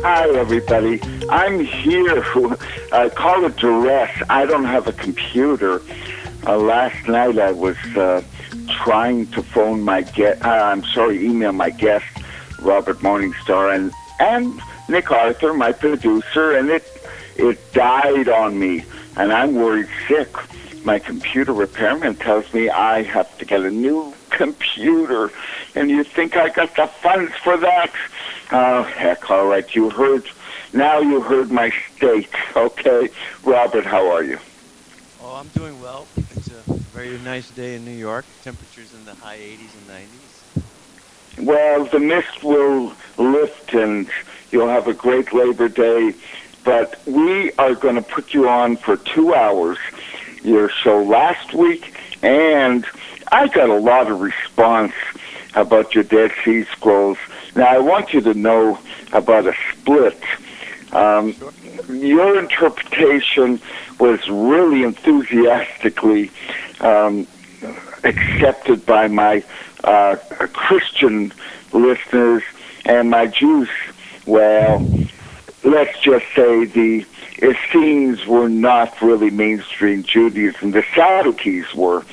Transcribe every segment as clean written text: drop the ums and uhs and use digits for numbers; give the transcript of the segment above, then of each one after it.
Hi, everybody. I'm here. I call it duress. I don't have a computer. Last night I was trying to phone my email my guest, Robert Morningstar, and Nick Arthur, my producer, and it died on me, and I'm worried sick. My computer repairman tells me I have to get a new computer, and you think I got the funds for that? Oh, heck, all right, you heard my state, okay? Robert, how are you? Oh, I'm doing well. It's a very nice day in New York. Temperatures in the high 80s and 90s. Well, the mist will lift, and you'll have a great Labor Day, but we are going to put you on for 2 hours, your show last week, and I got a lot of response about your Dead Sea Scrolls. Now, I want you to know about a split. Your interpretation was really enthusiastically accepted by my Christian listeners, and my Jews, well, let's just say the Essenes were not really mainstream Judaism. The Sadducees were,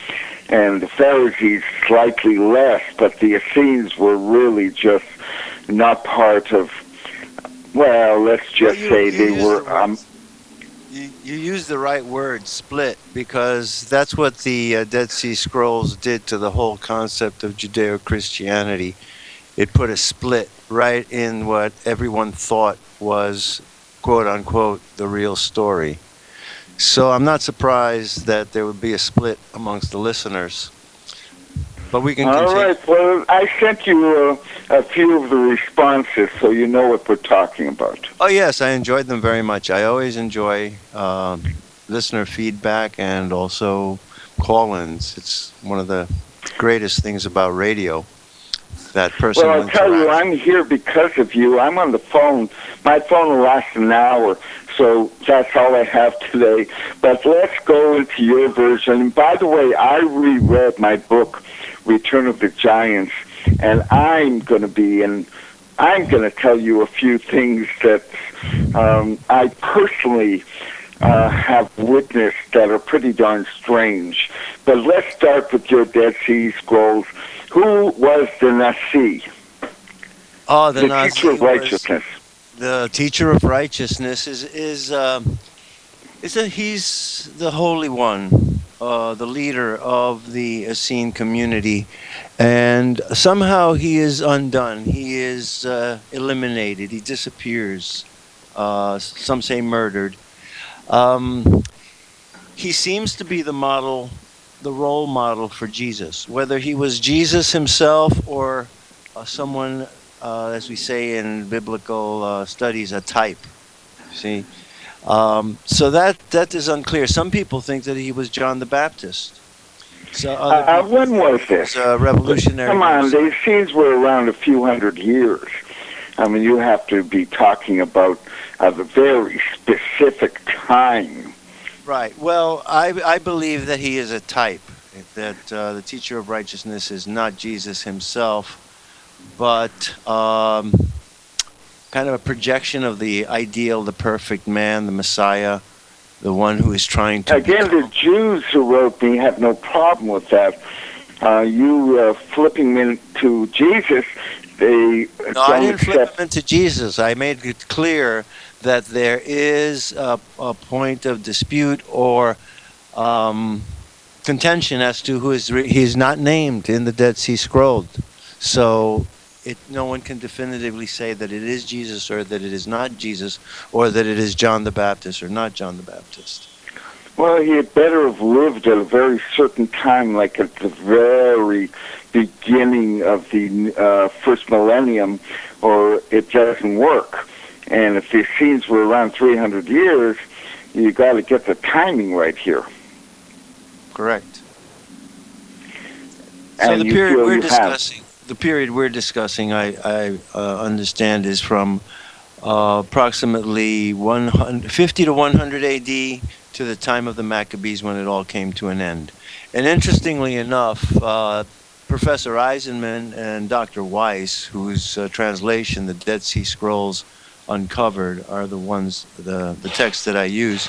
and the Pharisees slightly less, but the Essenes were really just not part of, well, let's just say they were... You used the right word, split, because that's what the Dead Sea Scrolls did to the whole concept of Judeo-Christianity. It put a split right in what everyone thought was, quote-unquote, the real story. So I'm not surprised that there would be a split amongst the listeners. But we can continue. All right, well, I sent you a few of the responses so you know what we're talking about. Oh, yes, I enjoyed them very much. I always enjoy listener feedback and also call-ins. It's one of the greatest things about radio, that personal Well, I'll tell you, I'm here because of you. I'm on the phone. My phone will last an hour, so that's all I have today. But let's go into your version. And by the way, I reread my book, Return of the Giants, and I'm going to tell you a few things that I personally have witnessed that are pretty darn strange. But let's start with your Dead Sea Scrolls. Who was the Nasi? Oh, the teacher of righteousness. The teacher of righteousness he's the Holy One, the leader of the Essene community, and somehow he is undone. He is eliminated. He disappears. Some say murdered. He seems to be the role model for Jesus. Whether he was Jesus himself or someone, as we say in biblical studies, a type. See? So that is unclear. Some people think that he was John the Baptist. So when was this? Revolutionary. Come on, these scenes were around a few hundred years. I mean, you have to be talking about a very specific time. Right. Well, I believe that he is a type, that the teacher of righteousness is not Jesus himself, but kind of a projection of the ideal, the perfect man, the Messiah, the one who is trying to the Jews who wrote me have no problem with that. You flipping me to Jesus, they No, I didn't flip him into Jesus. I made it clear that there is a point of dispute or contention as to who he's not named in the Dead Sea Scrolls. So no one can definitively say that it is Jesus or that it is not Jesus or that it is John the Baptist or not John the Baptist. Well, he had better have lived at a very certain time, like at the very beginning of the first millennium, or it doesn't work. And if these scenes were around 300 years, you got to get the timing right here. Correct. And so the period we're discussing, I understand, is from approximately 50 to 100 A.D. to the time of the Maccabees, when it all came to an end. And interestingly enough, Professor Eisenman and Dr. Weiss, whose translation, the Dead Sea Scrolls, uncovered are the ones, the texts that I use.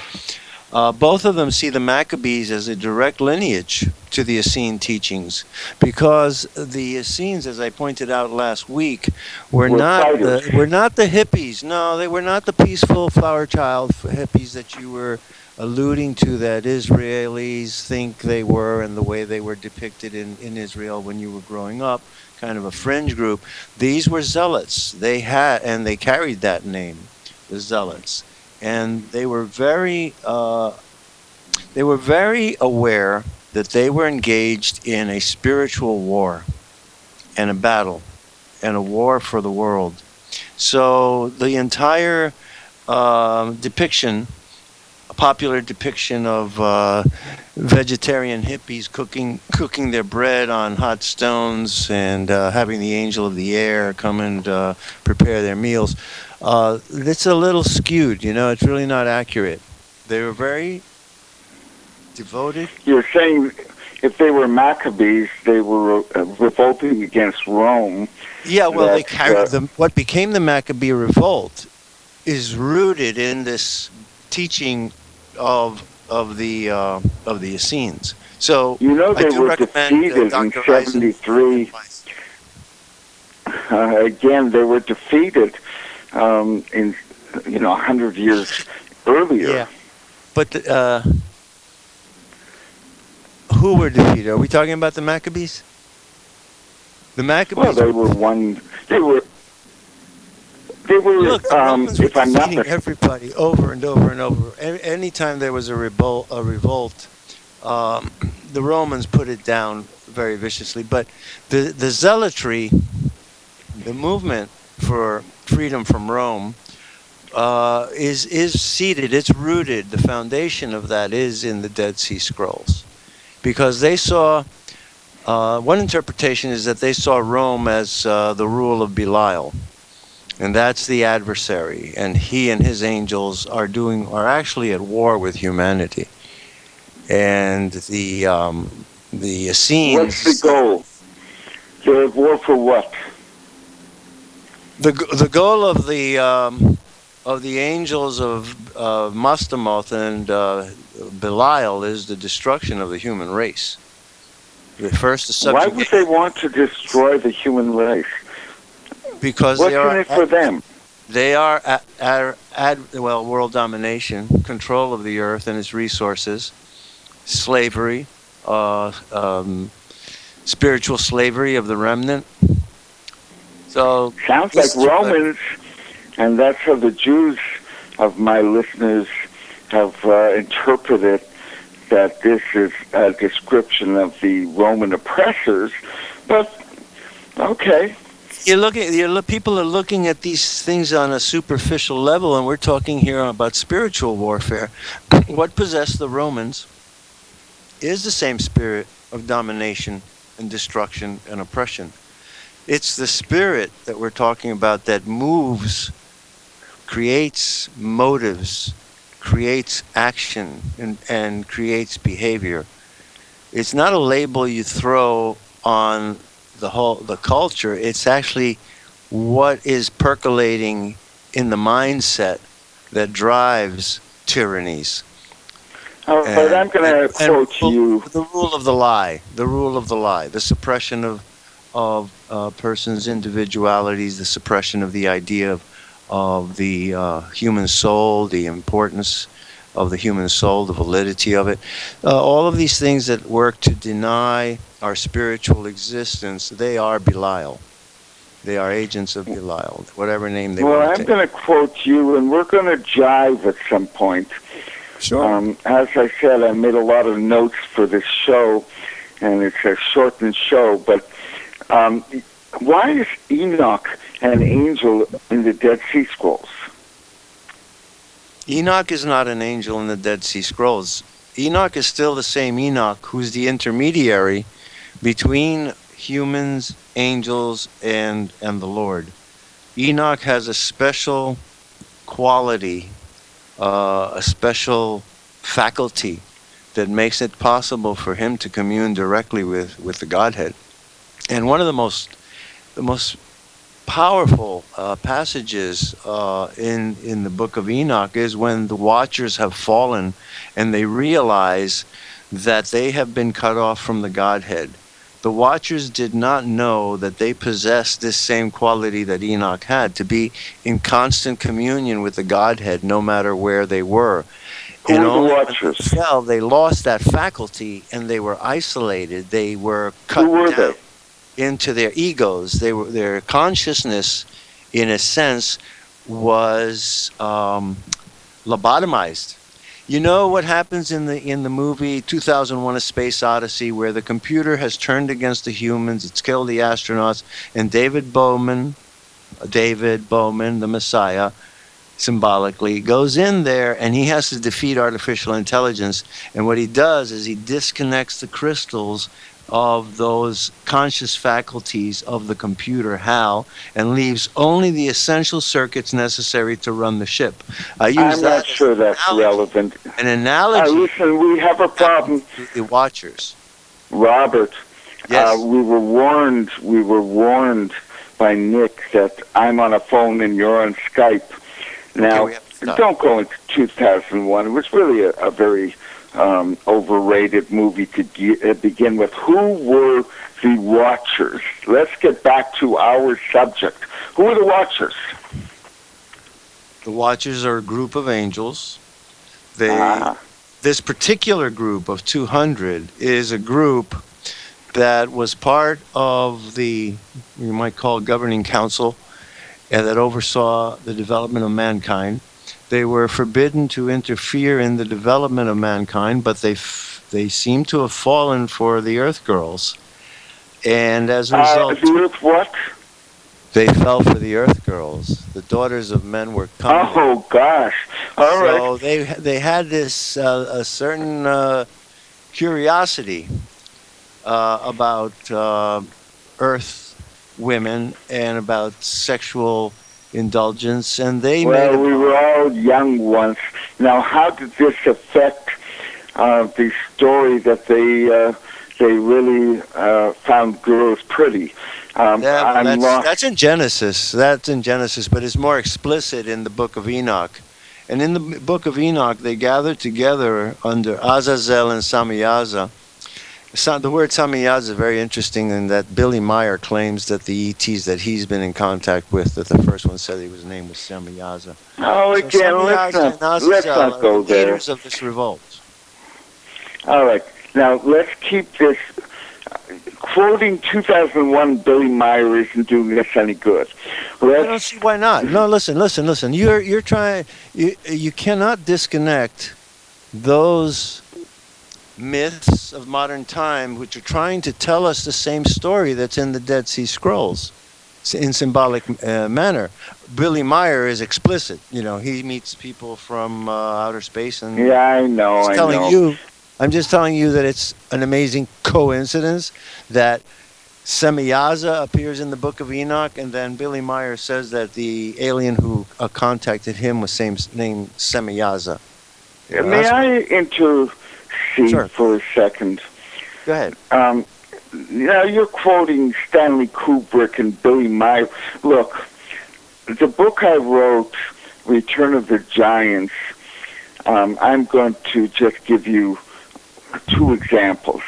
Both of them see the Maccabees as a direct lineage to the Essene teachings, because the Essenes, as I pointed out last week, were not fighters. the hippies. No, they were not the peaceful flower child hippies that you were alluding to, that Israelis think they were, and the way they were depicted in Israel when you were growing up, kind of a fringe group. These were zealots. They carried that name, the zealots. And they were very aware that they were engaged in a spiritual war and a battle and a war for the world. So the entire depiction, a popular depiction of vegetarian hippies cooking their bread on hot stones and having the angel of the air come and prepare their meals, it's a little skewed. It's really not accurate. They were very devoted. You're saying if they were Maccabees, they were revolting against Rome. Yeah, well, they carried them. What became the Maccabee revolt is rooted in this teaching of the Essenes. So they were defeated in 73. Again, they were defeated in 100 years earlier. Yeah, but who were defeated? Are we talking about the Maccabees? The Maccabees. Well, they were one. They were. Look, the Romans were if I'm not defeating everybody over and over and over. Anytime there was a revolt, the Romans put it down very viciously. But the zealotry, the movement for freedom from Rome, is seated. It's rooted. The foundation of that is in the Dead Sea Scrolls, because they saw. One interpretation is that they saw Rome as the rule of Belial. And that's the adversary, and he and his angels are actually at war with humanity. And the Essenes. What's the goal? They're at war for what? The goal of the angels of Mustamoth and Belial is the destruction of the human race. Why would they want to destroy the human race? Because what's in it for them? They are world domination, control of the earth and its resources, slavery, spiritual slavery of the remnant. So sounds like Romans, and that's how the Jews of my listeners have interpreted that this is a description of the Roman oppressors. But okay. People are looking at these things on a superficial level, and we're talking here about spiritual warfare. What possessed the Romans is the same spirit of domination and destruction and oppression. It's the spirit that we're talking about that moves, creates motives, creates action, and creates behavior. It's not a label you throw on the culture. It's actually what is percolating in the mindset that drives tyrannies. But I'm going to quote you. The rule of the lie, the suppression of persons' individualities, the suppression of the idea of the human soul, the importance of the human soul, the validity of it. All of these things that work to deny our spiritual existence, they are Belial. They are agents of Belial, whatever name they want to take. Well, I'm going to quote you, and we're going to jive at some point. Sure. As I said, I made a lot of notes for this show, and it's a shortened show, but why is Enoch an angel in the Dead Sea Scrolls? Enoch is not an angel in the Dead Sea Scrolls. Enoch is still the same Enoch who's the intermediary between humans, angels, and the Lord. Enoch has a special quality, a special faculty that makes it possible for him to commune directly with the Godhead. And one of the most powerful passages in the book of Enoch is when the watchers have fallen and they realize that they have been cut off from the Godhead. The watchers did not know that they possessed this same quality that Enoch had, to be in constant communion with the Godhead no matter where they were. Who And were the only when watchers? they fell, they lost that faculty and they were isolated. They were cut Who were down they? into their egos. Their consciousness, in a sense, was lobotomized. You know what happens in the movie 2001: A Space Odyssey, where the computer has turned against the humans, it's killed the astronauts, and David Bowman, the Messiah, symbolically goes in there and he has to defeat artificial intelligence. And what he does is he disconnects the crystals of those conscious faculties of the computer, HAL, and leaves only the essential circuits necessary to run the ship. I use I'm that not sure that's relevant. an analogy Listen, we have a problem. to the watchers. Robert, Yes. we were warned by Nick that I'm on a phone and you're on Skype. Now, we have to stop. don't go into 2001. It was really a very overrated movie to begin with. Who were the watchers? Let's get back to our subject. Who were the watchers? The watchers are a group of angels. Ah. This particular group of 200 is a group that was part of the, you might call, governing council, and that oversaw the development of mankind. They were forbidden to interfere in the development of mankind, but they seem to have fallen for the Earth Girls. And as a result, The Earth what? they fell for the Earth Girls. The daughters of men were coming. Oh, gosh. All right. So they had this a certain curiosity about Earth women and about sexual indulgence, and they made Well, we were all young once. Now, how did this affect the story that they really found girls pretty? That's in Genesis. That's in Genesis, but it's more explicit in the book of Enoch. And in the book of Enoch, they gathered together under Azazel and Samiyaza. The word Samiyaza is very interesting in that Billy Meyer claims that the ETs that he's been in contact with, that the first one said his name was Samiyaza. Oh, again, let's not go the there. leaders of this revolt. All right. Now, let's keep this. Quoting 2001 Billy Meyer isn't doing us any good. I don't see why not. No, listen. You're trying. You cannot disconnect those myths of modern time, which are trying to tell us the same story that's in the Dead Sea Scrolls, in symbolic manner. Billy Meyer is explicit. You know, he meets people from outer space, and yeah, I know. I'm just telling you that it's an amazing coincidence that Semiyaza appears in the Book of Enoch, and then Billy Meyer says that the alien who contacted him was named Semiyaza. May I intercede for a second? Go ahead. Now, you're quoting Stanley Kubrick and Billy Meyer. Look, the book I wrote, Return of the Giants, I'm going to just give you two examples.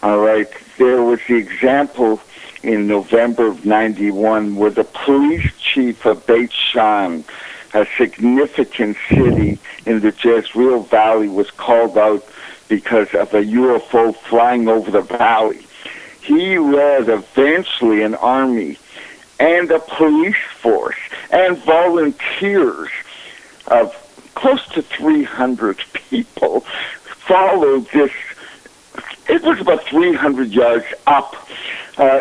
All right. There was the example in November of 91 where the police chief of Beit Shan, a significant city in the Jezreel Valley, was called out because of a UFO flying over the valley. He led eventually an army and a police force and volunteers of close to 300 people followed this. It was about 300 yards up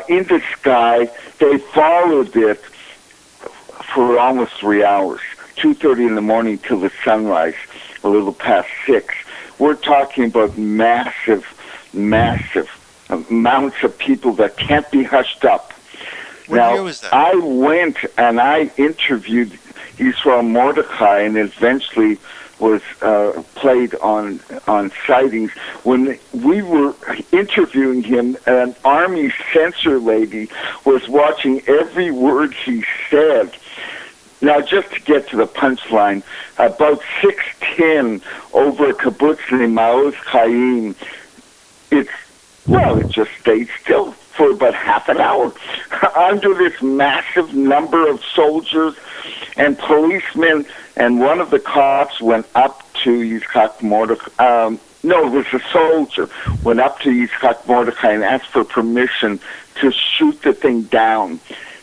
in the sky. They followed it for almost 3 hours, 2:30 in the morning till the sunrise, a little past 6. We're talking about massive amounts of people that can't be hushed up. What year was that? I went and I interviewed Israel Mordecai and eventually was played on sightings. When we were interviewing him, an Army censor lady was watching every word he said. Now, just to get to the punchline, about 6:10 over a kibbutz named Maoz Chaim, it just stayed still for about half an hour under this massive number of soldiers and policemen, and one of the cops went up to Yitzhak Mordechai. No, it was a soldier, went up to Yitzhak Mordechai and asked for permission to shoot the thing down.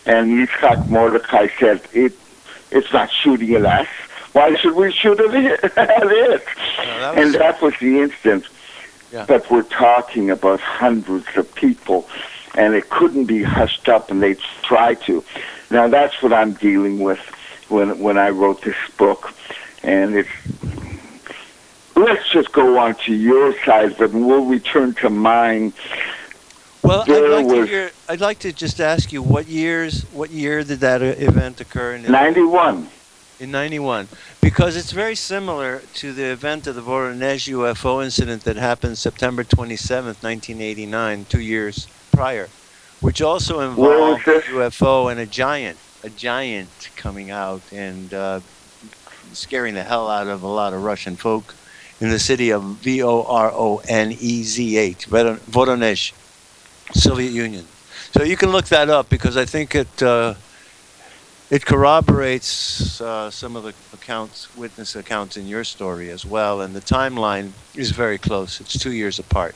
And Yitzhak Mordechai said, it's not shooting at us. Why should we shoot at it? And that was the instant. Yeah. But we're talking about hundreds of people, and it couldn't be hushed up, and they try to. Now, that's what I'm dealing with when I wrote this book. And it's... Let's just go on to your side of it, and we'll return to mine. Well, I'd like to just ask you, what year did that event occur in? 91. In 91. Because it's very similar to the event of the Voronezh UFO incident that happened September 27th, 1989, 2 years prior, which also involved a UFO and a giant coming out and scaring the hell out of a lot of Russian folk in the city of Voronezh, Voronezh, Soviet Union. So you can look that up, because I think it corroborates some of the witness accounts in your story as well, and the timeline is very close. It's 2 years apart.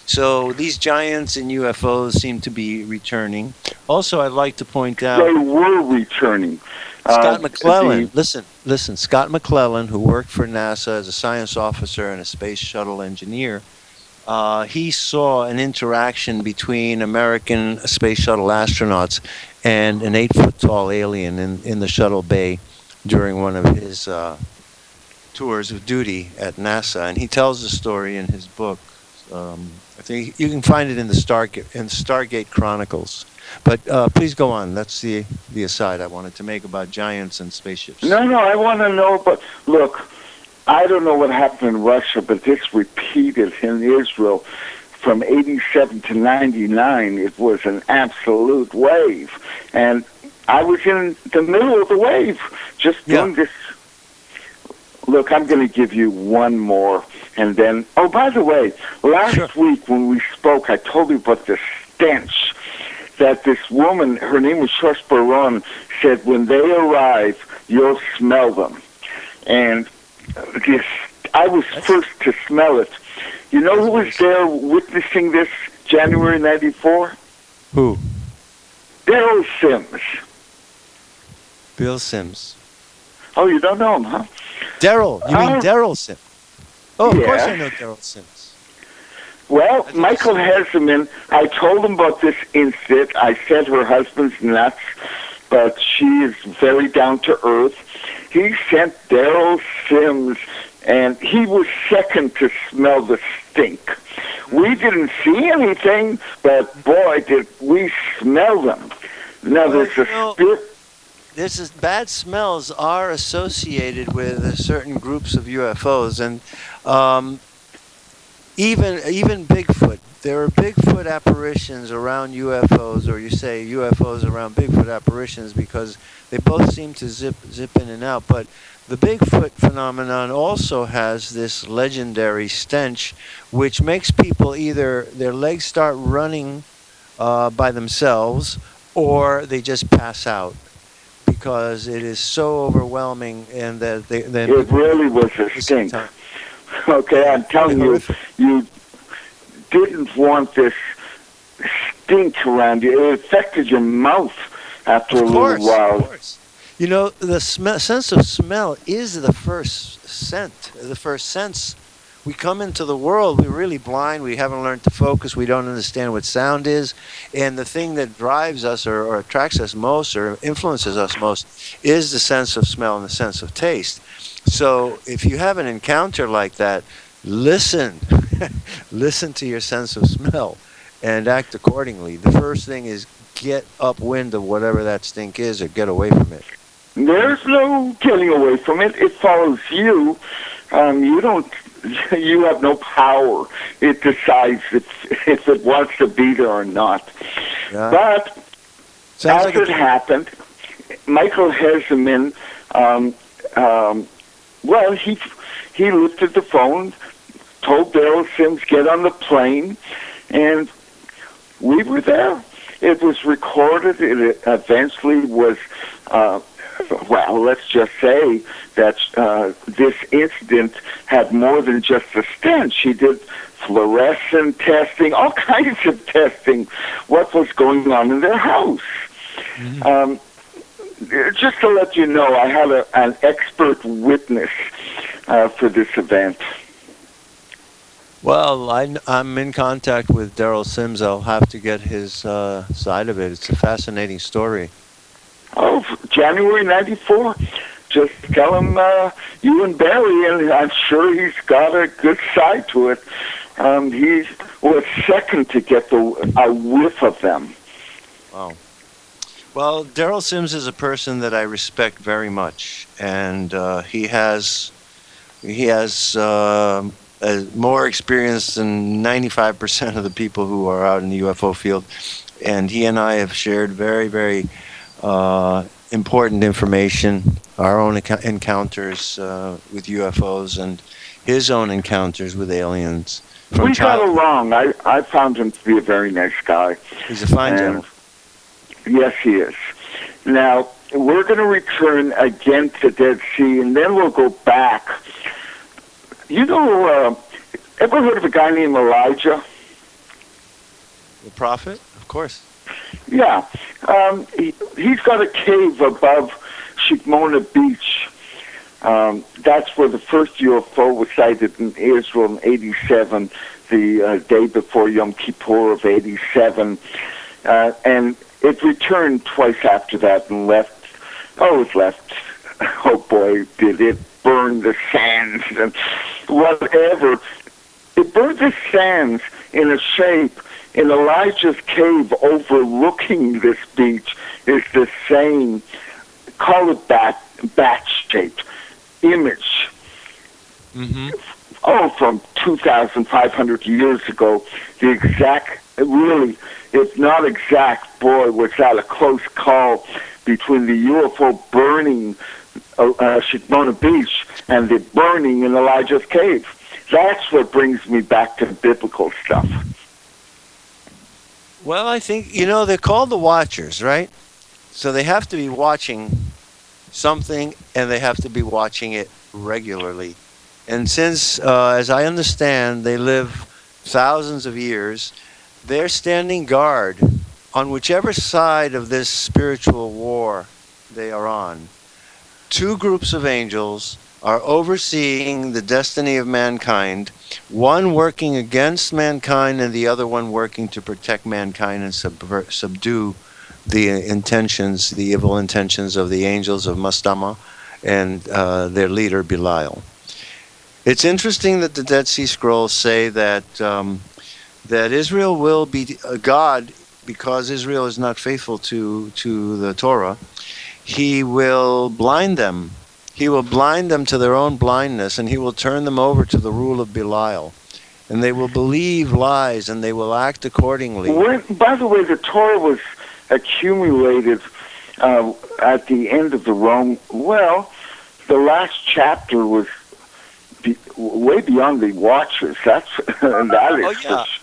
So these giants in UFOs seem to be returning. Also, I'd like to point out... They were returning. Scott McClellan, listen, Scott McClellan, who worked for NASA as a science officer and a space shuttle engineer, he saw an interaction between American space shuttle astronauts and an 8-foot-tall alien in the shuttle bay during one of his tours of duty at NASA. And he tells the story in his book. I think you can find it in the Stargate Chronicles. But please go on. That's the aside I wanted to make about giants and spaceships. No, I want to know, but look, I don't know what happened in Russia, but this repeated in Israel from 87 to 99. It was an absolute wave. And I was in the middle of the wave, just doing this. Look, I'm going to give you one more. And then, oh, by the way, last week when we spoke, I told you about the stench that this woman, her name was Shosh Baron, said when they arrive, you'll smell them. And I was first to smell it. You know who was there witnessing this January 94? Who? Daryl Sims. Bill Sims. Oh, you don't know him, huh? Daryl. You mean Daryl Sims? Oh, of course I know Daryl Sims. Well, Michael Heseman, I told him about this incident. I said her husband's nuts, but she is very down to earth. He sent Daryl Sims, and he was second to smell the stink. We didn't see anything, but boy, did we smell them. Now, there's a spirit. Bad smells are associated with certain groups of UFOs, and even Bigfoot. There are Bigfoot apparitions around UFOs, or you say UFOs around Bigfoot apparitions, because they both seem to zip in and out. But the Bigfoot phenomenon also has this legendary stench, which makes people either their legs start running by themselves, or they just pass out, because it is so overwhelming, and that it really was a stink. Okay, I'm telling you, you didn't want this stink around you. It affected your mouth after a little while. Of course. You know, the sense of smell is the first scent, the first sense. We come into the world, we're really blind, we haven't learned to focus, we don't understand what sound is, and the thing that drives us or attracts us most or influences us most is the sense of smell and the sense of taste. So if you have an encounter like that, listen. Listen to your sense of smell and act accordingly. The first thing is get upwind of whatever that stink is, or get away from it. There's no getting away from it. It follows you. You don't. You have no power. It decides if it wants to be there or not. Yeah. But Sounds as like it happened, Michael Heseman, well, he lifted the phone, told Daryl Sims get on the plane, and we were there. It was recorded. It eventually was. Well, let's just say that this incident had more than just a stench. She did fluorescent testing, all kinds of testing, what was going on in their house. Mm-hmm. Just to let you know, I had an expert witness for this event. Well, I'm in contact with Daryl Sims. I'll have to get his side of it. It's a fascinating story. Oh, January 94. Just tell him you and Barry, and I'm sure he's got a good side to it. He was second to get a whiff of them. Wow. Well, Daryl Sims is a person that I respect very much, and he has more experience than 95% of the people who are out in the UFO field, and he and I have shared very, very important information, our own encounters with UFOs and his own encounters with aliens. We got along. I found him to be a very nice guy. He's a fine gentleman. Yes, he is. Now, we're going to return again to Dead Sea, and then we'll go back. You know, ever heard of a guy named Elijah? The prophet? Of course. Yeah. He's got a cave above Shikmona Beach. That's where the first UFO was sighted in Israel in 87, the day before Yom Kippur of 87. And it returned twice after that and left. Oh, boy, did it burn the sands and whatever. It burned the sands in a shape. In Elijah's cave overlooking this beach is the same, call it bat-shaped image. Mm-hmm. Oh, from 2,500 years ago. The exact, really, if not exact, boy, was that a close call between the UFO burning Shikmona Beach and the burning in Elijah's cave. That's what brings me back to biblical stuff. Well, I think, they're called the Watchers, right? So they have to be watching something, and they have to be watching it regularly. And since, as I understand, they live thousands of years, they're standing guard on whichever side of this spiritual war they are on. Two groups of angels are overseeing the destiny of mankind, one working against mankind and the other one working to protect mankind and subdue the evil intentions of the angels of Mastama and their leader Belial. It's interesting that the Dead Sea Scrolls say that Israel will be God, because Israel is not faithful to the Torah. He will blind them. He will blind them to their own blindness, and he will turn them over to the rule of Belial. And they will believe lies, and they will act accordingly. By the way, the Torah was accumulated at the end of the Rome. Well, the last chapter was way beyond the Watchers. That is.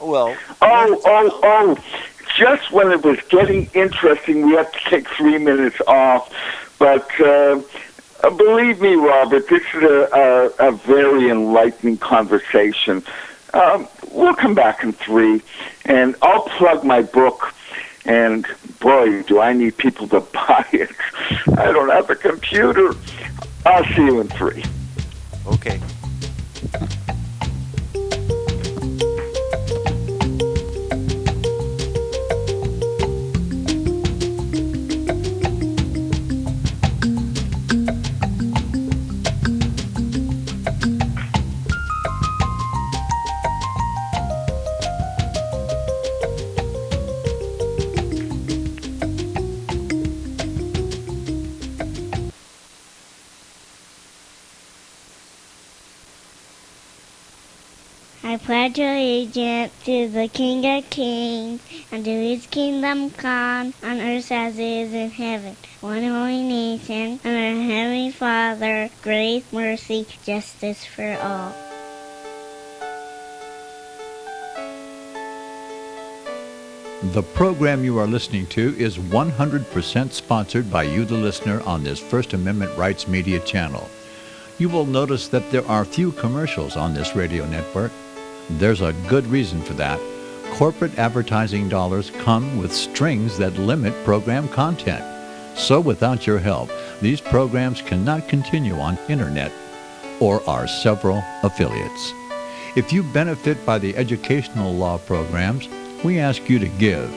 Oh, yeah. Just when it was getting interesting, we have to take 3 minutes off. But believe me, Robert, this is a very enlightening conversation. We'll come back in 3, and I'll plug my book. And boy, do I need people to buy it. I don't have a computer. I'll see you in 3. Okay. I pledge allegiance to the King of Kings and to his kingdom come on earth as it is in heaven. One holy nation and our Heavenly Father, grace, mercy, justice for all. The program you are listening to is 100% sponsored by you, the listener, on this First Amendment Rights Media channel. You will notice that there are few commercials on this radio network. There's a good reason for that. Corporate advertising dollars come with strings that limit program content. So without your help, these programs cannot continue on internet or our several affiliates. If you benefit by the educational law programs, we ask you to give.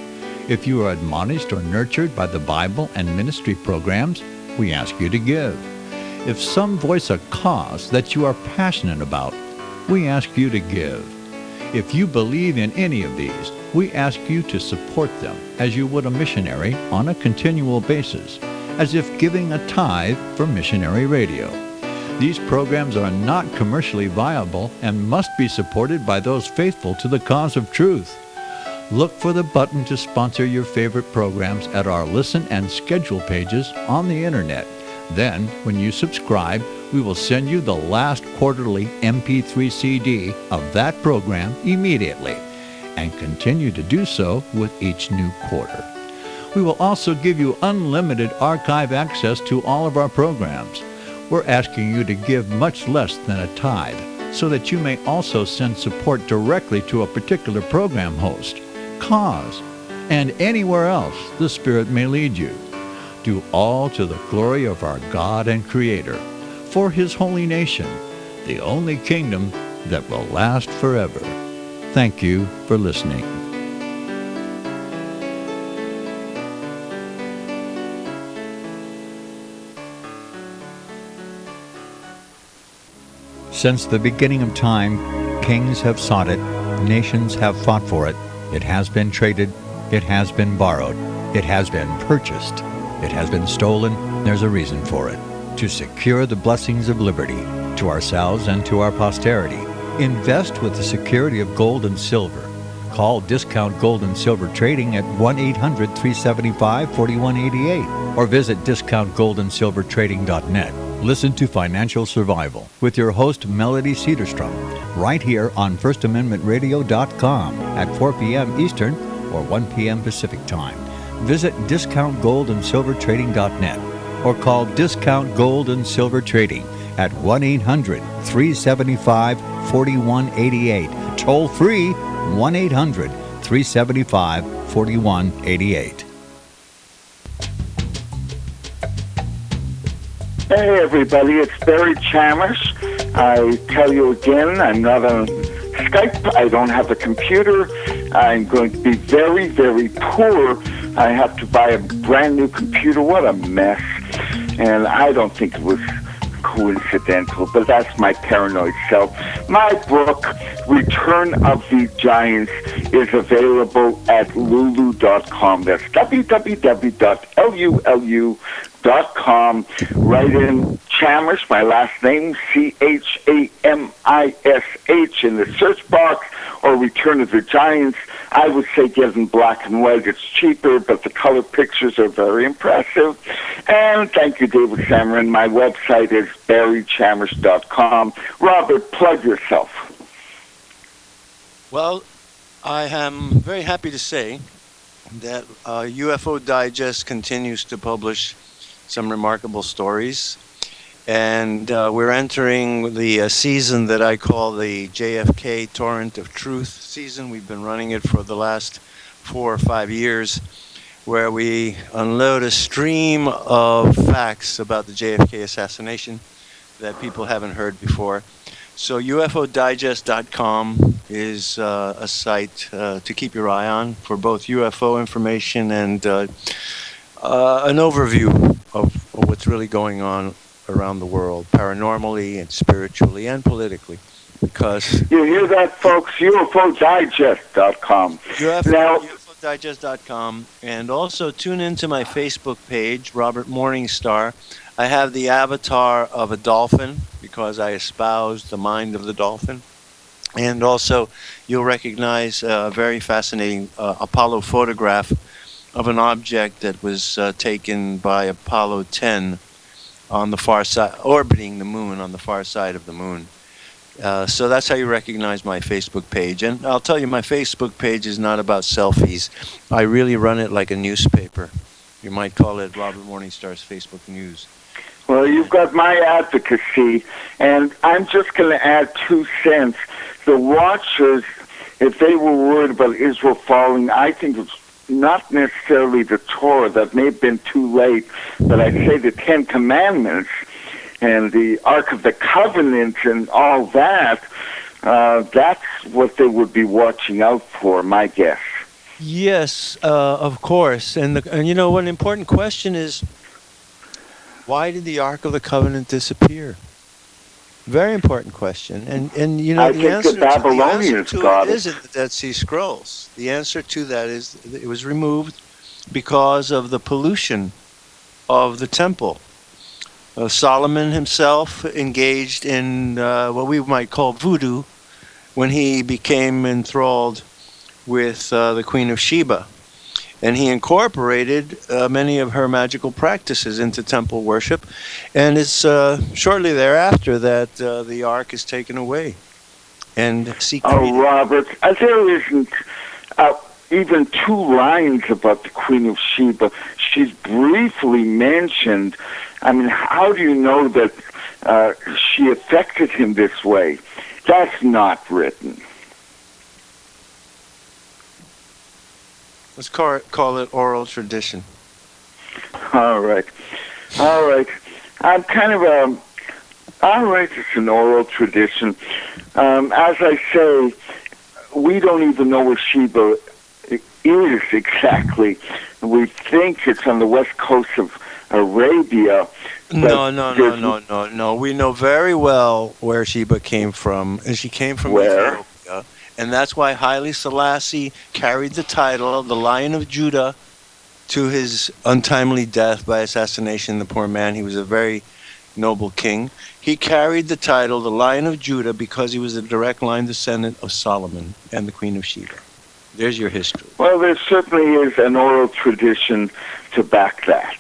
If you are admonished or nurtured by the Bible and ministry programs, we ask you to give. If some voice a cause that you are passionate about, we ask you to give. If you believe in any of these, we ask you to support them as you would a missionary on a continual basis, as if giving a tithe for missionary radio. These programs are not commercially viable and must be supported by those faithful to the cause of truth. Look for the button to sponsor your favorite programs at our listen and schedule pages on the internet. Then, when you subscribe, we will send you the last quarterly MP3 CD of that program immediately, and continue to do so with each new quarter. We will also give you unlimited archive access to all of our programs. We're asking you to give much less than a tithe, so that you may also send support directly to a particular program host, cause, and anywhere else the Spirit may lead you. Do all to the glory of our God and Creator, for His holy nation, the only kingdom that will last forever. Thank you for listening. Since the beginning of time, kings have sought it, nations have fought for it. It has been traded, it has been borrowed, it has been purchased. It has been stolen. There's a reason for it. To secure the blessings of liberty to ourselves and to our posterity. Invest with the security of gold and silver. Call Discount Gold and Silver Trading at 1-800-375-4188 or visit discountgoldandsilvertrading.net. Listen to Financial Survival with your host Melody Cedarstrom right here on FirstAmendmentRadio.com at 4 p.m. Eastern or 1 p.m. Pacific Time. Visit discountgoldandsilvertrading.net or call Discount Gold and Silver Trading at 1-800-375-4188. Toll free 1-800-375-4188. Hey everybody, it's Barry Chamish. I tell you again, I'm not on Skype. I don't have a computer. I'm going to be very, very poor. I have to buy a brand new computer. What a mess. And I don't think it was coincidental, but that's my paranoid self. My book, Return of the Giants, is available at lulu.com. That's www.lulu.com. Write in Chamish, my last name, Chamish, in the search box, or Return of the Giants. I would say get in black and white. It's cheaper, but the color pictures are very impressive. And thank you, David Cameron. My website is barrychamish.com. Robert, plug yourself. Well, I am very happy to say that UFO Digest continues to publish some remarkable stories. And we're entering the season that I call the JFK Torrent of Truth season. We've been running it for the last 4 or 5 years, where we unload a stream of facts about the JFK assassination that people haven't heard before. So UFOdigest.com is a site to keep your eye on for both UFO information and an overview of what's really going on around the world, paranormally and spiritually and politically. Because you hear that, folks? UFOdigest.com. UFOdigest.com. And also tune into my Facebook page, Robert Morningstar. I have the avatar of a dolphin because I espouse the mind of the dolphin. And also, you'll recognize a very fascinating Apollo photograph of an object that was taken by Apollo 10 on the far side, orbiting the moon on the far side of the moon. So that's how you recognize my Facebook page. And I'll tell you, my Facebook page is not about selfies. I really run it like a newspaper. You might call it Robert Morningstar's Facebook News. Well, you've got my advocacy, and I'm just going to add 2 cents. The watchers, if they were worried about Israel falling, I think it's not necessarily the Torah. That may have been too late, but I'd say the Ten Commandments and the Ark of the Covenant and all that, that's what they would be watching out for, my guess. Yes, of course. And you know, one important question is, why did the Ark of the Covenant disappear? Very important question. And you know, I think the Babylonians got it. Is in the Dead Sea Scrolls. The answer to that is it was removed because of the pollution of the temple. Solomon himself engaged in what we might call voodoo when he became enthralled with the Queen of Sheba. And he incorporated many of her magical practices into temple worship. And it's shortly thereafter that the Ark is taken away. And Oh, Robert, there isn't even 2 lines about the Queen of Sheba. She's briefly mentioned. I mean, how do you know that she affected him this way? That's not written. Let's call it oral tradition. All right. I'm kind of all right, it's an oral tradition. As I say, we don't even know where Sheba is exactly. We think it's on the west coast of Arabia. No. We know very well where Sheba came from. And she came from Ethiopia. And that's why Haile Selassie carried the title of the Lion of Judah to his untimely death by assassination. The poor man, he was a very noble king. He carried the title, the Lion of Judah, because he was a direct line descendant of Solomon and the Queen of Sheba. There's your history. Well, there certainly is an oral tradition to back that.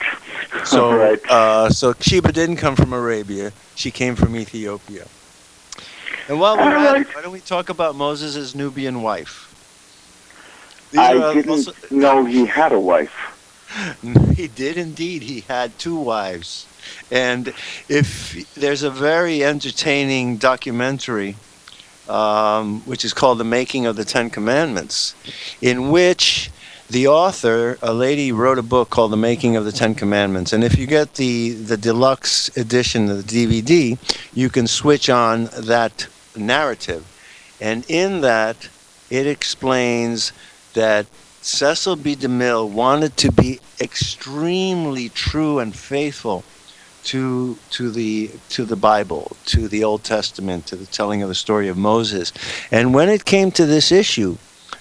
So, right. So Sheba didn't come from Arabia. She came from Ethiopia. And while we're at it, why don't we talk about Moses' Nubian wife? I didn't know he had a wife. He did indeed. He had 2 wives. And if there's a very entertaining documentary, which is called The Making of the 10 Commandments, in which the author, a lady, wrote a book called The Making of the 10 Commandments. And if you get the deluxe edition of the DVD, you can switch on that narrative. And in that, it explains that Cecil B. DeMille wanted to be extremely true and faithful to the Bible, to the Old Testament, to the telling of the story of Moses. And when it came to this issue,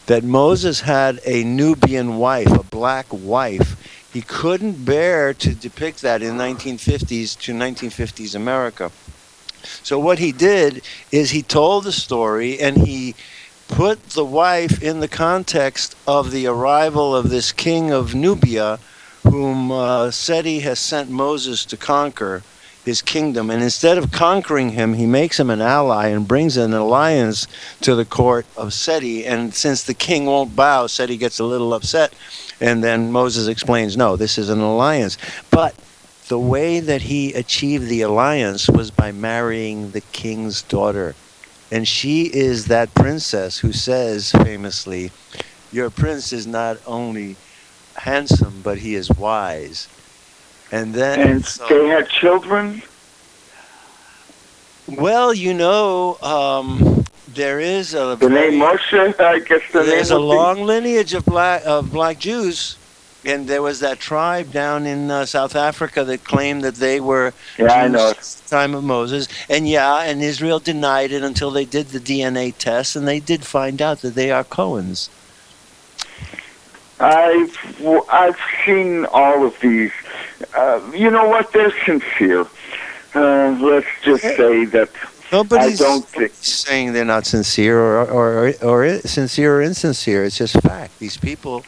that Moses had a Nubian wife, a black wife, he couldn't bear to depict that in 1950s to 1950s America. So what he did is he told the story and he put the wife in the context of the arrival of this king of Nubia, whom Seti has sent Moses to conquer his kingdom. And instead of conquering him, he makes him an ally and brings an alliance to the court of Seti. And since the king won't bow, Seti gets a little upset. And then Moses explains, no, this is an alliance. But the way that he achieved the alliance was by marrying the king's daughter. And she is that princess who says famously, your prince is not only handsome, but he is wise. And then they had children? Well, you know, there is a the name Moshe, I guess there's a long lineage of black Jews. And there was that tribe down in South Africa that claimed that they were Jews I know. at the time of Moses. And and Israel denied it until they did the DNA test, and they did find out that they are Cohens. I've seen all of these. You know what? They're sincere. Let's just say that don't think. saying they're not sincere or sincere or insincere. It's just fact. These people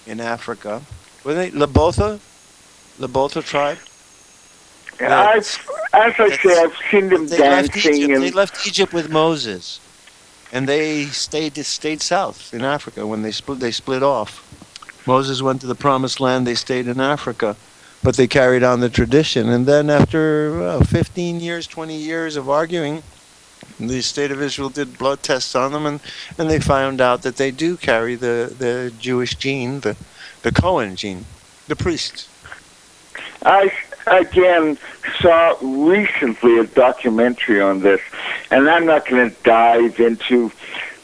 in Africa, were they Labotha tribe? As I say, I've seen them dancing. They left Egypt with Moses, and they stayed south in Africa when they split. They split off. Moses went to the Promised Land. They stayed in Africa, but they carried on the tradition. And then after 15 years, 20 years of arguing, the state of Israel did blood tests on them, and they found out that they do carry the Jewish gene, the Cohen gene, the priest. I, again, saw recently a documentary on this, and I'm not going to dive into,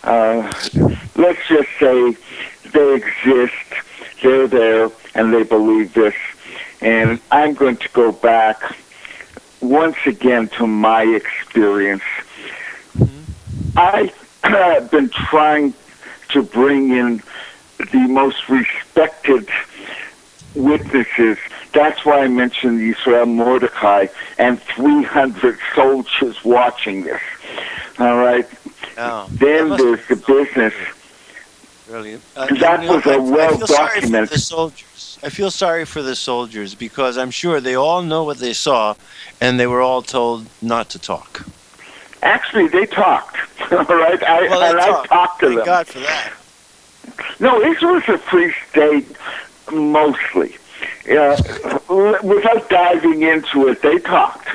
let's just say they exist, they're there, and they believe this. And I'm going to go back once again to my experience. I have been trying to bring in the most respected witnesses. That's why I mentioned Israel Mordecai and 300 soldiers watching this. All right? Oh, then there's the business. Brilliant. That was a well-documented. I feel sorry for the soldiers because I'm sure they all know what they saw, and they were all told not to talk. Actually, they talked. All right? I talked to them. Thank God for that. No, Israel was a free state, mostly. Without diving into it, they talked.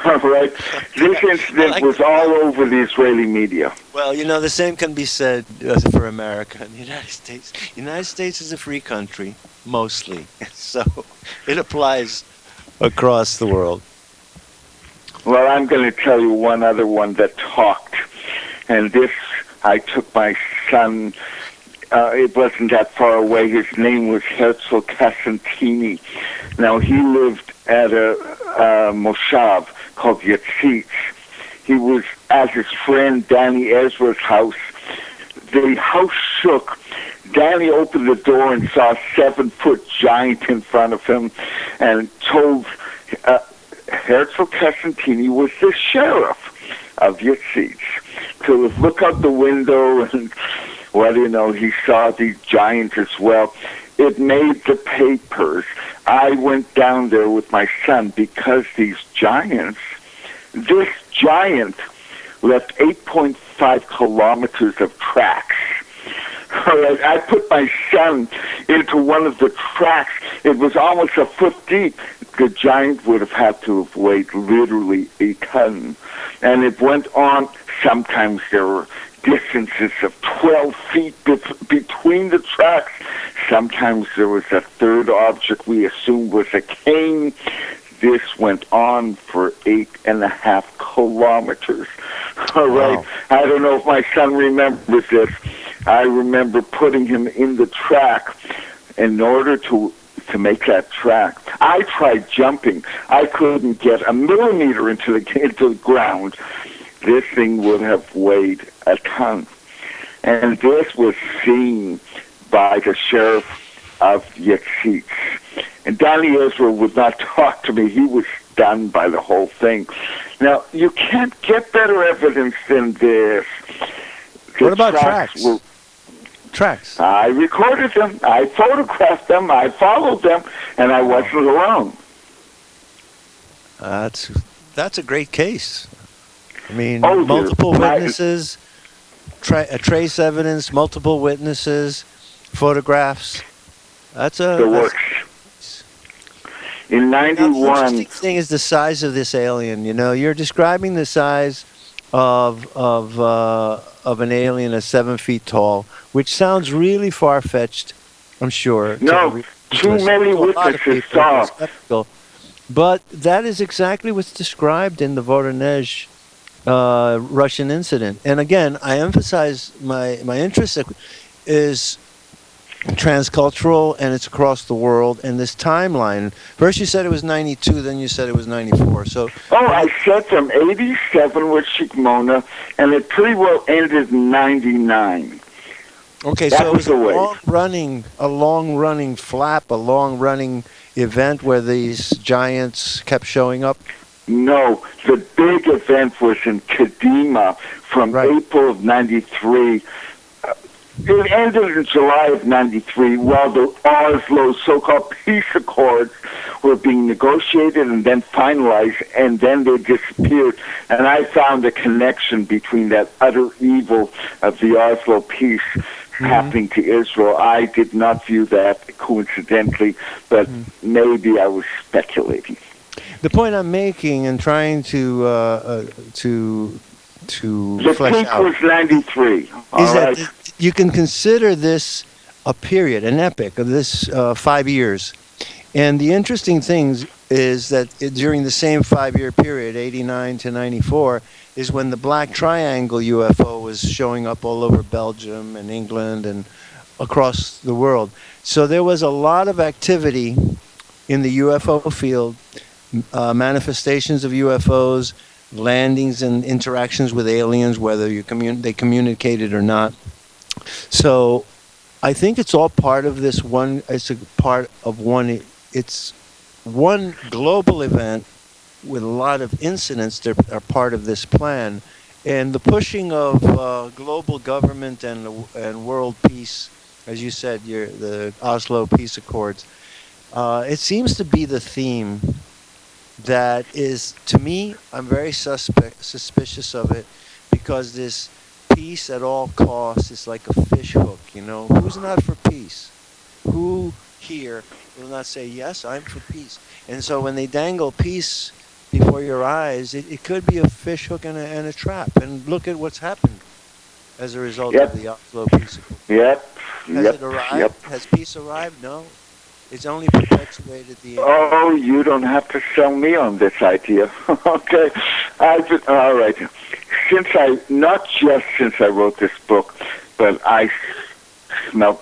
All right? This incident was all over the Israeli media. Well, the same can be said for America and the United States. The United States is a free country, mostly. So it applies across the world. Well, I'm going to tell you one other one that talked. And this, I took my son, it wasn't that far away. His name was Herzl Casantini. Now, he lived at a moshav called Yetzitz. He was at his friend Danny Ezra's house. The house shook. Danny opened the door and saw a 7-foot giant in front of him and told Herzl Casantini was the sheriff of Yetzitz to look out the window, and well, he saw the giant as well. It made the papers. I went down there with my son because this giant left 8.5 kilometers of tracks. All right, I put my son into one of the tracks. It was almost a foot deep. The giant would have had to have weighed literally a ton. And it went on. Sometimes there were distances of 12 feet between the tracks. Sometimes there was a third object we assumed was a cane. This went on for 8.5 kilometers. All right. Wow. I don't know if my son remembers this. I remember putting him in the track in order to make that track. I tried jumping. I couldn't get a millimeter into the ground. This thing would have weighed a ton. And this was seen by the sheriff of Yetzitz. And Danny Ezra would not talk to me. He was stunned by the whole thing. Now, you can't get better evidence than this. What about tracks? Tracks. I recorded them. I photographed them. I followed them. And I wasn't alone. That's a great case. I mean, multiple witnesses, trace evidence, multiple witnesses, photographs. The works. In 91... The interesting thing is the size of this alien. You're describing the size of an alien as 7 feet tall, which sounds really far-fetched, I'm sure. No, too many witnesses saw. But that is exactly what's described in the Voronezh Russian incident. And again, I emphasize my interest is transcultural, and it's across the world, and this timeline. First you said it was 92, then you said it was 94. I said from 87 with Shikmona, and it pretty well ended in 99. Okay, so it was a long-running flap, a long-running event where these giants kept showing up? No, the big event was in Kadima from April of 93. It ended in July of 93 while the Oslo so-called peace accords were being negotiated and then finalized, and then they disappeared. And I found a connection between that utter evil of the Oslo peace happening to Israel. I did not view that coincidentally, but maybe I was speculating. The point I'm making and trying to flesh out was 93. Is that you can consider this a period, an epic of this 5 years. And the interesting thing is that during the same 5-year period, 89 to 94, is when the Black Triangle UFO was showing up all over Belgium and England and across the world. So there was a lot of activity in the UFO field, manifestations of UFOs, landings and interactions with aliens, whether they communicated or not. So I think it's all part of this one. It's a part of one. It's one global event with a lot of incidents that are part of this plan. And the pushing of global government and world peace, as you said, the Oslo Peace Accords, it seems to be the theme that is, to me, I'm very suspicious of it, because this peace at all costs is like a fish hook, you know. Who's not for peace? Who here will not say, yes, I'm for peace? And so when they dangle peace before your eyes, it could be a fish hook and a trap. And look at what's happened as a result of the Oslo Peace Accord. Has it arrived? Has peace arrived? No. It's only perpetuated the... Oh, you don't have to sell me on this idea. Okay. All right. Not just since I wrote this book, but I smelled...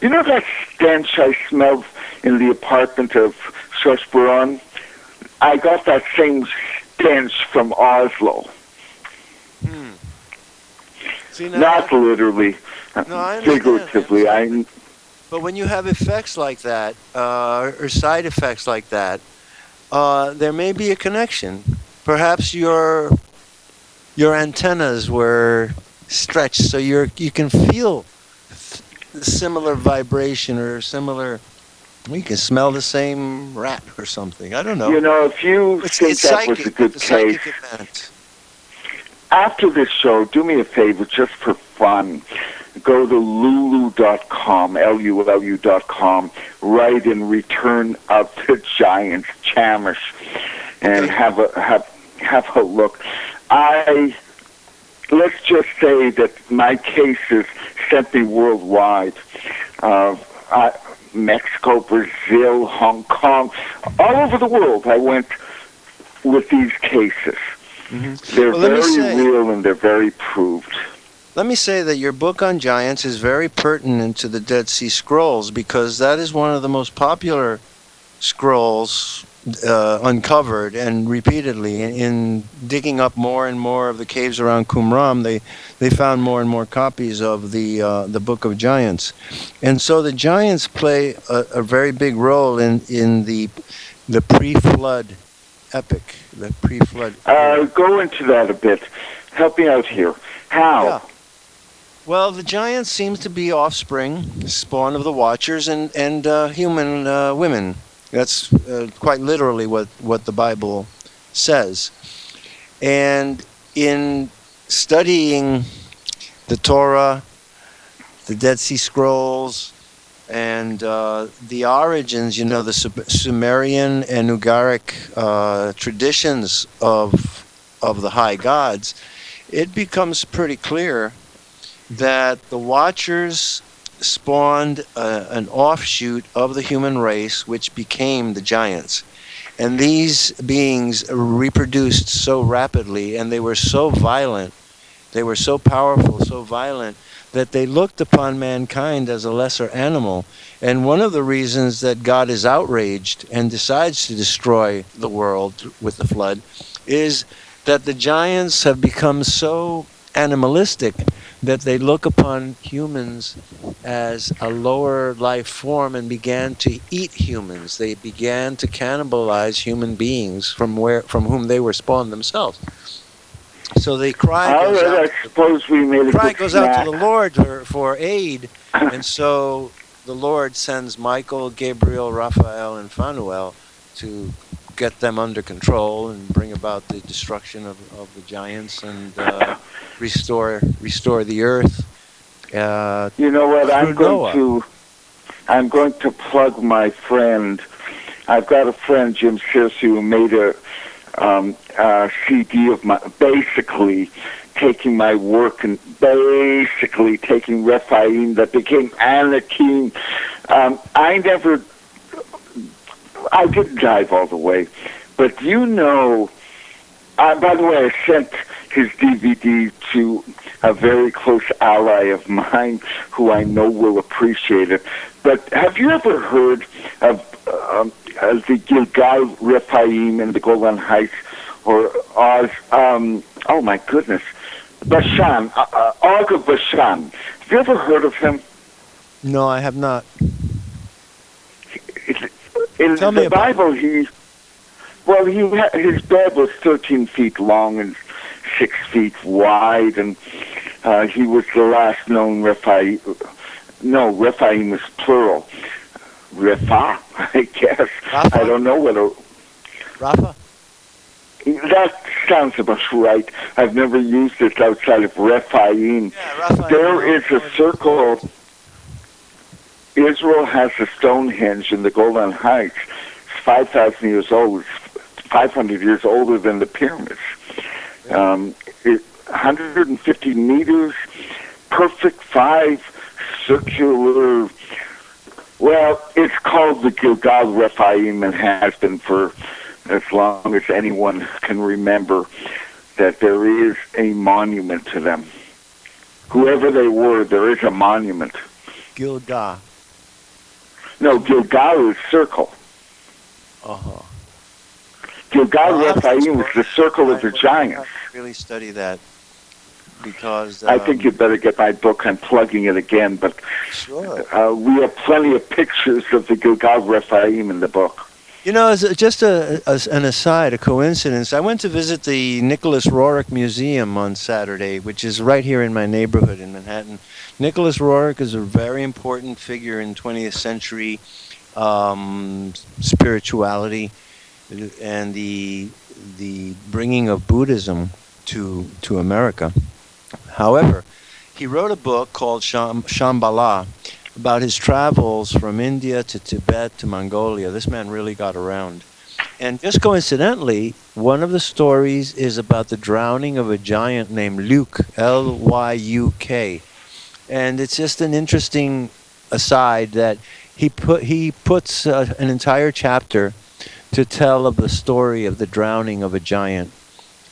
You know that stench I smelled in the apartment of Sorsburon? I got that same stench from Oslo. See, now, not literally, figuratively. But when you have effects like that, or side effects like that, there may be a connection. Perhaps your antennas were stretched, so you can feel similar vibration or similar. You can smell the same rat or something. I don't know. You know, if you think that was a good case, after this show, do me a favor, just for fun. Go to lulu.com, Lulu.com, write in Return of the Giants, Chamish, and have a look. Let's just say that my cases sent me worldwide. Mexico, Brazil, Hong Kong, all over the world I went with these cases. They're very real and they're very proved. Let me say that your book on giants is very pertinent to the Dead Sea Scrolls, because that is one of the most popular scrolls uncovered, and repeatedly in digging up more and more of the caves around Qumran, they found more and more copies of the Book of Giants. And so the giants play a very big role in the pre-flood epic, the pre-flood. Go into that a bit. Help me out here. How? Yeah. Well, the giants seem to be offspring, spawn of the Watchers, and human women. That's quite literally what the Bible says. And in studying the Torah, the Dead Sea Scrolls, and the origins, you know, the Sumerian and Ugaric traditions of the high gods, it becomes pretty clear that the Watchers spawned an offshoot of the human race, which became the giants. And these beings reproduced so rapidly, and they were so violent, they were so powerful, so violent, that they looked upon mankind as a lesser animal. And one of the reasons that God is outraged and decides to destroy the world with the flood is that the giants have become so animalistic that they look upon humans as a lower life form and began to eat humans. They began to cannibalize human beings from whom they were spawned themselves. So the cry All goes right, out. I suppose we made a Cry good goes out to snack. the Lord for aid, and so the Lord sends Michael, Gabriel, Raphael, and Phanuel to get them under control and bring about the destruction of the giants and restore the earth. You know what? Through I'm going to plug my friend. I've got a friend, Jim Searcy, who made a CD of my, basically taking my work and basically taking Rephaim that became Anakim. I didn't dive all the way, but you know, by the way, I sent his DVD to a very close ally of mine who I know will appreciate it. But have you ever heard of the Gilgal Rephaim in the Golan Heights, or Oz? Oh my goodness, Bashan, Og of Bashan. Have you ever heard of him? No, I have not. In Tell me the about Bible, his bed was 13 feet long and 6 feet wide, and he was the last known Rephaim. No, Rephaim is plural. Repha, I guess. Rapha? I don't know whether... Rapha? That sounds about right. I've never used it outside of Rephaim. Yeah, Raphaim. There is a circle. Israel has a Stonehenge in the Golan Heights. It's 5,000 years old. It's 500 years older than the pyramids. 150 meters, perfect 5 circular. Well, it's called the Gilgal Rephaim and has been for as long as anyone can remember, that there is a monument to them. Whoever they were, there is a monument. Gilgal. No, Gilgal is circle. Uh-huh. Gilgal Rephaim is the circle of the giants. Really study that, because I think you'd better get my book. I'm plugging it again, but sure. We have plenty of pictures of the Gilgal Rephaim in the book. You know, as just an aside, a coincidence, I went to visit the Nicholas Roerich Museum on Saturday, which is right here in my neighborhood in Manhattan. Nicholas Roerich is a very important figure in 20th century spirituality and the bringing of Buddhism to America. However, he wrote a book called Shambhala about his travels from India to Tibet to Mongolia. This man really got around. And just coincidentally, one of the stories is about the drowning of a giant named Luke, L-Y-U-K. And it's just an interesting aside that he puts an entire chapter to tell of the story of the drowning of a giant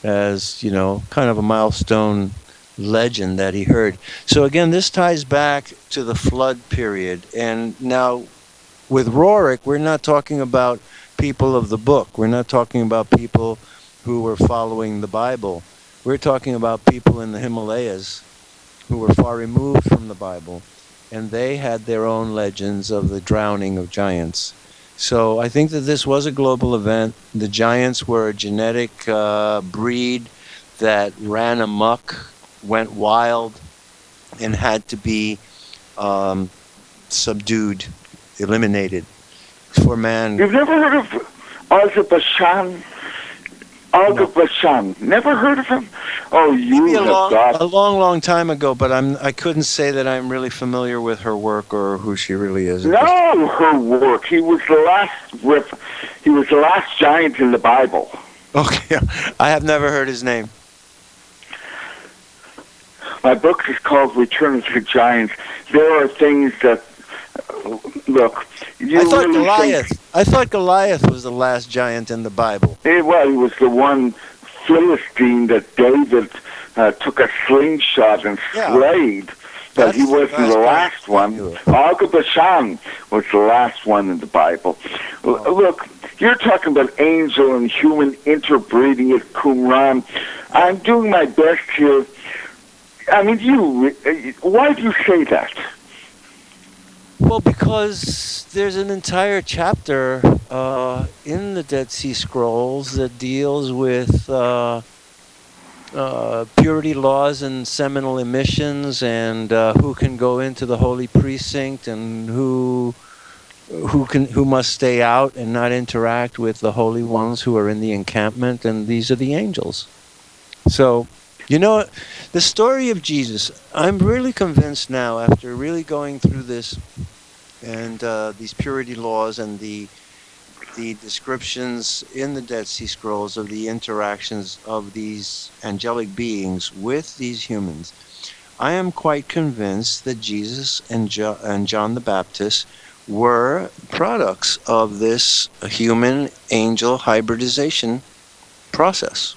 as, you know, kind of a milestone legend that he heard. So again, this ties back to the flood period. And now with Roerich, we're not talking about people of the book. We're not talking about people who were following the Bible. We're talking about people in the Himalayas who were far removed from the Bible, and they had their own legends of the drowning of giants. So I think that this was a global event. The giants were a genetic breed that ran amok, went wild, and had to be subdued, eliminated for man. You've never heard of Azerbaijan? Azerbaijan. Never heard of him? Oh, you have got... A long time ago, but I couldn't say that I'm really familiar with her work or who she really is. No, her work. He was the last giant in the Bible. Okay, I have never heard his name. My book is called Return of the Giants. There are things that, look, I thought Goliath was the last giant in the Bible. Well, he was the one Philistine that David took a slingshot and slayed, but he wasn't the last one. Og of Bashan was the last one in the Bible. Look, you're talking about angel and human interbreeding at Qumran. I'm doing my best here. I mean, why do you say that? Well, because there's an entire chapter in the Dead Sea Scrolls that deals with purity laws and seminal emissions, and who can go into the holy precinct, and who must stay out and not interact with the holy ones who are in the encampment, and these are the angels. So, the story of Jesus, I'm really convinced now, after really going through this and these purity laws and the descriptions in the Dead Sea Scrolls of the interactions of these angelic beings with these humans, I am quite convinced that Jesus and John the Baptist were products of this human-angel hybridization process.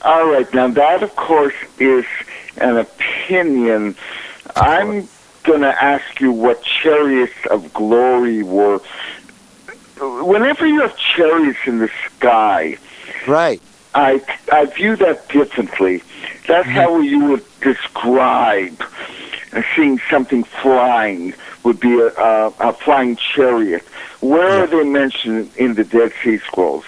All right, now that, of course, is an opinion. I'm going to ask you what chariots of glory were. Whenever you have chariots in the sky, right, I view that differently. That's how you would describe seeing something flying, would be a flying chariot. Where are they mentioned in the Dead Sea Scrolls?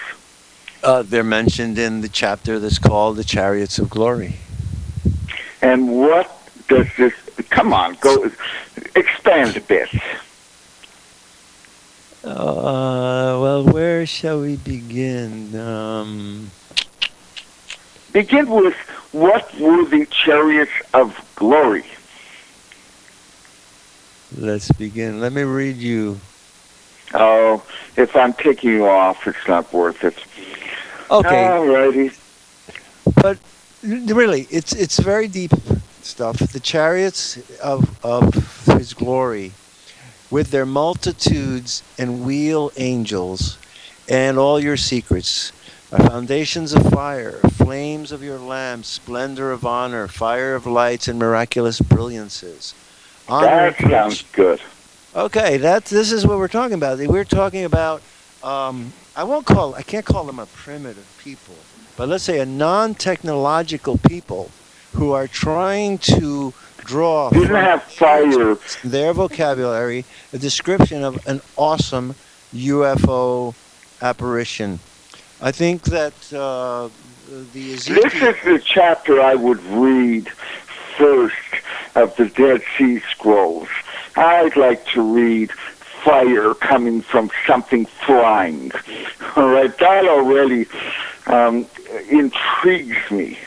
They're mentioned in the chapter that's called the Chariots of Glory. And what does this... Come on, go expand a bit. Well, where shall we begin? Begin with, what were the chariots of glory? Let's begin. Let me read you. Oh, if I'm taking you off, it's not worth it. Okay. All righty. But really, it's very deep stuff. The chariots of his glory, with their multitudes and wheel angels, and all your secrets, foundations of fire, flames of your lamps, splendor of honor, fire of lights, and miraculous brilliances. That sounds good. Okay, this is what we're talking about. We're talking about I can't call them a primitive people, but let's say a non-technological people who are trying to draw from their vocabulary a description of an awesome UFO apparition. I think that the Ezekiel... This is the chapter I would read first of the Dead Sea Scrolls. I'd like to read fire coming from something flying. All right, that already intrigues me.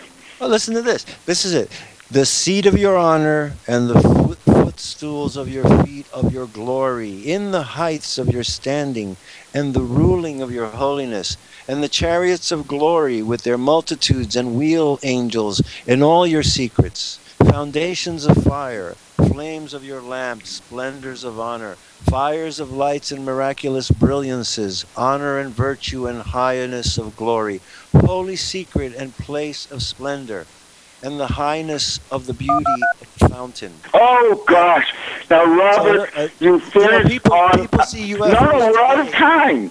Well, listen to this. This is it. The seat of your honor and the footstools of your feet of your glory, in the heights of your standing and the ruling of your holiness, and the chariots of glory with their multitudes and wheel angels and all your secrets, foundations of fire, flames of your lamps, splendors of honor, fires of lights and miraculous brilliances, honor and virtue and highness of glory, holy secret and place of splendor, and the highness of the beauty of the fountain. Oh, gosh. Now, Robert, you finished people see UFOs. No, we're out of time.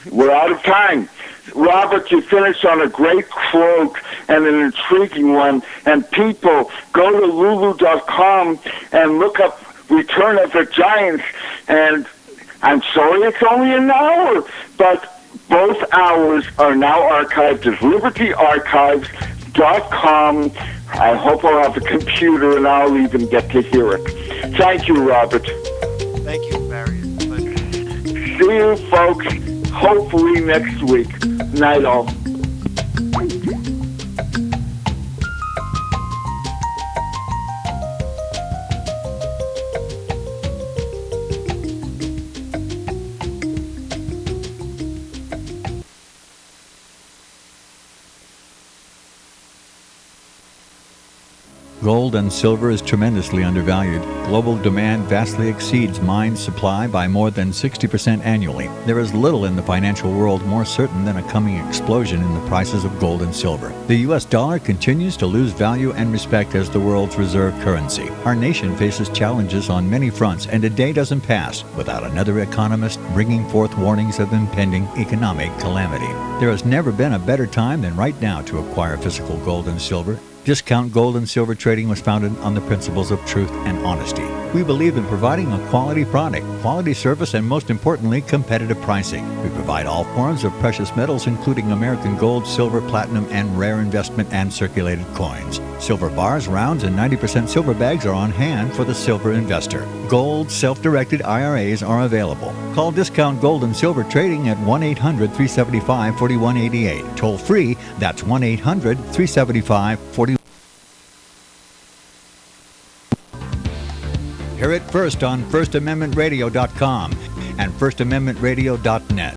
We're out of time. Robert, you finished on a great quote and an intriguing one, and people, go to lulu.com and look up Return of the Giants, and I'm sorry it's only an hour, but both hours are now archived at libertyarchives.com. I hope I'll have a computer and I'll even get to hear it. Thank you, Robert. Thank you, Barry. See you, folks, hopefully next week. Night all. Gold and silver is tremendously undervalued. Global demand vastly exceeds mine supply by more than 60% annually. There is little in the financial world more certain than a coming explosion in the prices of gold and silver. The U.S. dollar continues to lose value and respect as the world's reserve currency. Our nation faces challenges on many fronts, and a day doesn't pass without another economist bringing forth warnings of impending economic calamity. There has never been a better time than right now to acquire physical gold and silver. Discount Gold and Silver Trading was founded on the principles of truth and honesty. We believe in providing a quality product, quality service, and most importantly, competitive pricing. We provide all forms of precious metals, including American gold, silver, platinum, and rare investment and circulated coins. Silver bars, rounds, and 90% silver bags are on hand for the silver investor. Gold self-directed IRAs are available. Call Discount Gold and Silver Trading at 1-800-375-4188. Toll free, that's 1-800-375-4188. Hear it first on FirstAmendmentRadio.com and FirstAmendmentRadio.net.